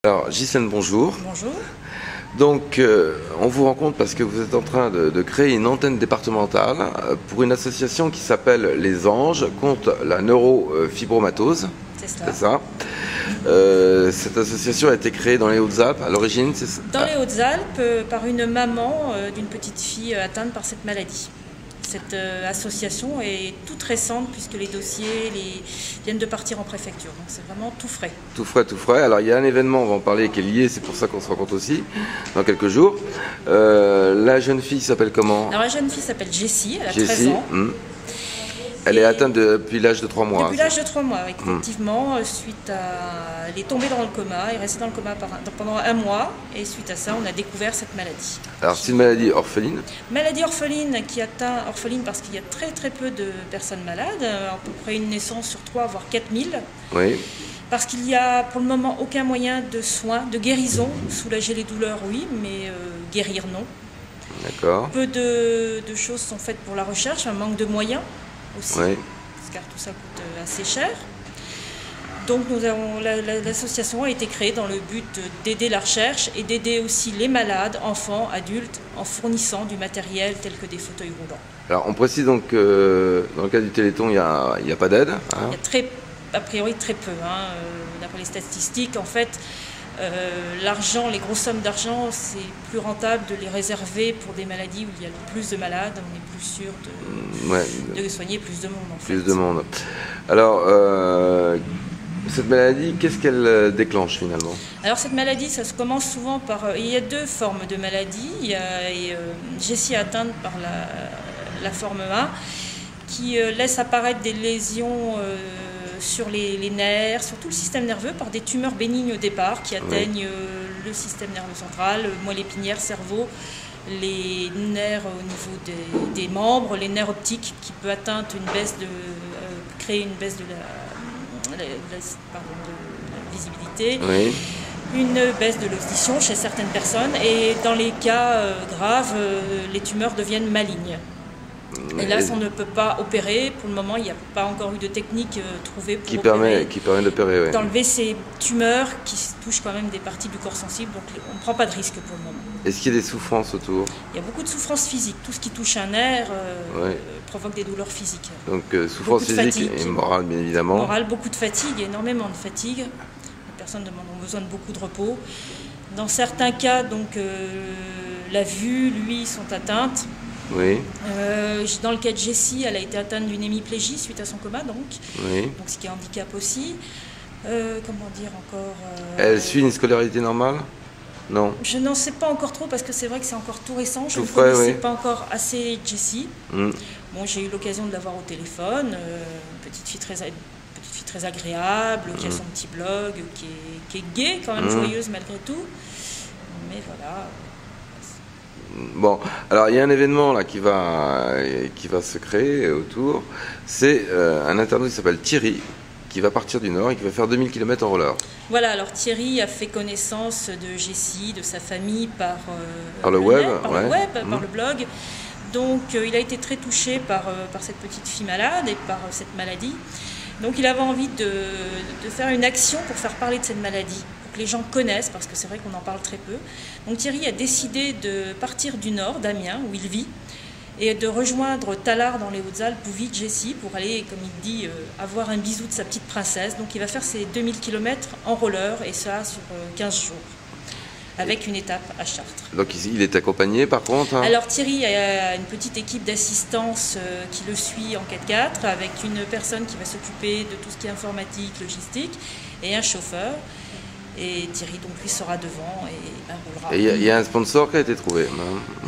Alors, Ghislaine, bonjour. Bonjour. Donc, on vous rencontre parce que vous êtes en train de créer une antenne départementale pour une association qui s'appelle Les Anges contre la neurofibromatose. C'est C'est ça. ça. Cette association a été créée dans les Hautes-Alpes à l'origine, c'est ça? Dans les Hautes-Alpes, par une maman d'une petite fille atteinte par cette maladie. Cette association est toute récente puisque les dossiers viennent de partir en préfecture. Donc c'est vraiment tout frais. Tout frais, tout frais. Alors, il y a un événement, on va en parler, qui est lié, c'est pour ça qu'on se rencontre aussi, dans quelques jours. La jeune fille s'appelle comment? Alors la jeune fille s'appelle Jessie, elle a 13 Jessie. ans. Elle est atteinte depuis l'âge de 3 mois. Depuis l'âge de 3 mois, effectivement, suite à... Elle est tombée dans le coma, elle est restée dans le coma pendant 1 mois, et suite à ça, on a découvert cette maladie. Alors, c'est une maladie orpheline. Maladie orpheline qui atteint, orpheline parce qu'il y a très peu de personnes malades, à peu près une naissance sur 3, voire 4000. Oui. Parce qu'il n'y a pour le moment aucun moyen de soin, de guérison. Soulager les douleurs, oui, mais guérir, non. D'accord. Peu de choses sont faites pour la recherche, un manque de moyens aussi, Oui. car tout ça coûte assez cher. Donc l'association a été créée dans le but d'aider la recherche et d'aider aussi les malades, enfants, adultes, en fournissant du matériel tel que des fauteuils roulants. Alors, on précise donc que dans le cas du Téléthon, il n'y a pas d'aide. Hein. Il y a a priori très peu. D'après les statistiques, en fait, l'argent, les grosses sommes d'argent, c'est plus rentable de les réserver pour des maladies où il y a le plus de malades. On est plus sûr de soigner plus de monde. En fait. Plus de monde. Alors, cette maladie, qu'est-ce qu'elle déclenche finalement? Alors cette maladie, ça se commence souvent par... il y a 2 formes de maladie. Il y a Jessie atteinte par la forme A, qui laisse apparaître des lésions sur les nerfs, sur tout le système nerveux, par des tumeurs bénignes au départ, qui atteignent le système nerveux central, moelle épinière, cerveau, les nerfs au niveau des membres, les nerfs optiques, qui peut atteindre créer une baisse de la visibilité, une baisse de l'audition chez certaines personnes, et dans les cas graves, les tumeurs deviennent malignes. Et là, on ne peut pas opérer. Pour le moment, il n'y a pas encore eu de technique trouvée pour permet d'opérer, oui. D'enlever ces tumeurs qui touchent quand même des parties du corps sensible. Donc, on ne prend pas de risque pour le moment. Est-ce qu'il y a des souffrances autour? Il y a beaucoup de souffrances physiques. Tout ce qui touche un nerf provoque des douleurs physiques. Donc, souffrance physique et morale, bien évidemment. Morale, beaucoup de fatigue, énormément de fatigue. Les personnes ont besoin de beaucoup de repos. Dans certains cas, donc, la vue, l'ouïe sont atteintes. Oui. Dans le cas de Jessie, elle a été atteinte d'une hémiplégie suite à son coma, donc ce qui est un handicap aussi. Comment dire encore Elle suit une scolarité normale? Non. Je n'en sais pas encore trop parce que c'est vrai que c'est encore tout récent. Je ne frais, connaissais pas encore assez Jessie. Bon, j'ai eu l'occasion de l'avoir au téléphone. Une petite fille très agréable, qui a son petit blog, qui est gaie, quand même joyeuse malgré tout. Mais voilà. Bon, alors il y a un événement là qui va se créer autour. C'est un internaute qui s'appelle Thierry, qui va partir du Nord et qui va faire 2000 km en roller. Voilà, alors Thierry a fait connaissance de Jessie, de sa famille par le web, par le blog. Donc il a été très touché par cette petite fille malade et par cette maladie. Donc il avait envie de faire une action pour faire parler de cette maladie. Les gens connaissent, parce que c'est vrai qu'on en parle très peu. Donc Thierry a décidé de partir du nord, d'Amiens, où il vit, et de rejoindre Tallard dans les Hautes-Alpes, où vit Jessie, pour aller, comme il dit, avoir un bisou de sa petite princesse. Donc il va faire ses 2000 km en roller, et ça sur 15 jours, avec une étape à Chartres. Donc il est accompagné par contre Alors Thierry a une petite équipe d'assistance qui le suit en 4x4, avec une personne qui va s'occuper de tout ce qui est informatique, logistique, et un chauffeur. Et Thierry, donc, lui sera devant et roulera. Et il y a un sponsor qui a été trouvé?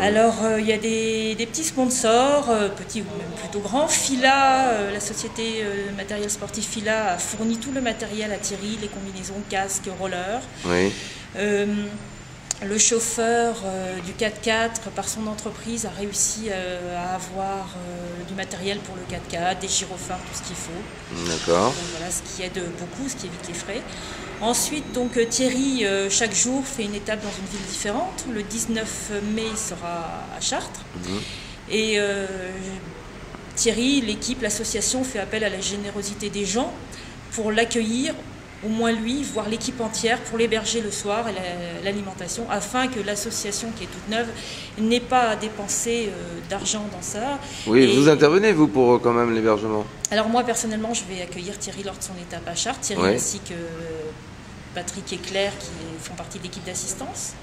Alors, il y a des petits sponsors, petits ou même plutôt grands. Fila, la société de matériel sportif Fila, a fourni tout le matériel à Thierry, les combinaisons, casques, rollers. Oui. Le chauffeur du 4x4, par son entreprise, a réussi à avoir du matériel pour le 4x4, des gyrophares, tout ce qu'il faut. D'accord. Donc, voilà, ce qui aide beaucoup, ce qui évite les frais. Ensuite, donc, Thierry, chaque jour, fait une étape dans une ville différente. Le 19 mai, il sera à Chartres. Et Thierry, l'équipe, l'association fait appel à la générosité des gens pour l'accueillir au moins lui, voire l'équipe entière, pour l'héberger le soir et l'alimentation, afin que l'association, qui est toute neuve, n'ait pas à dépenser d'argent dans ça. Oui, et vous intervenez, vous, pour quand même l'hébergement? Alors moi, personnellement, je vais accueillir Thierry lors de son étape à Chartres, Thierry ainsi que Patrick et Claire, qui font partie de l'équipe d'assistance.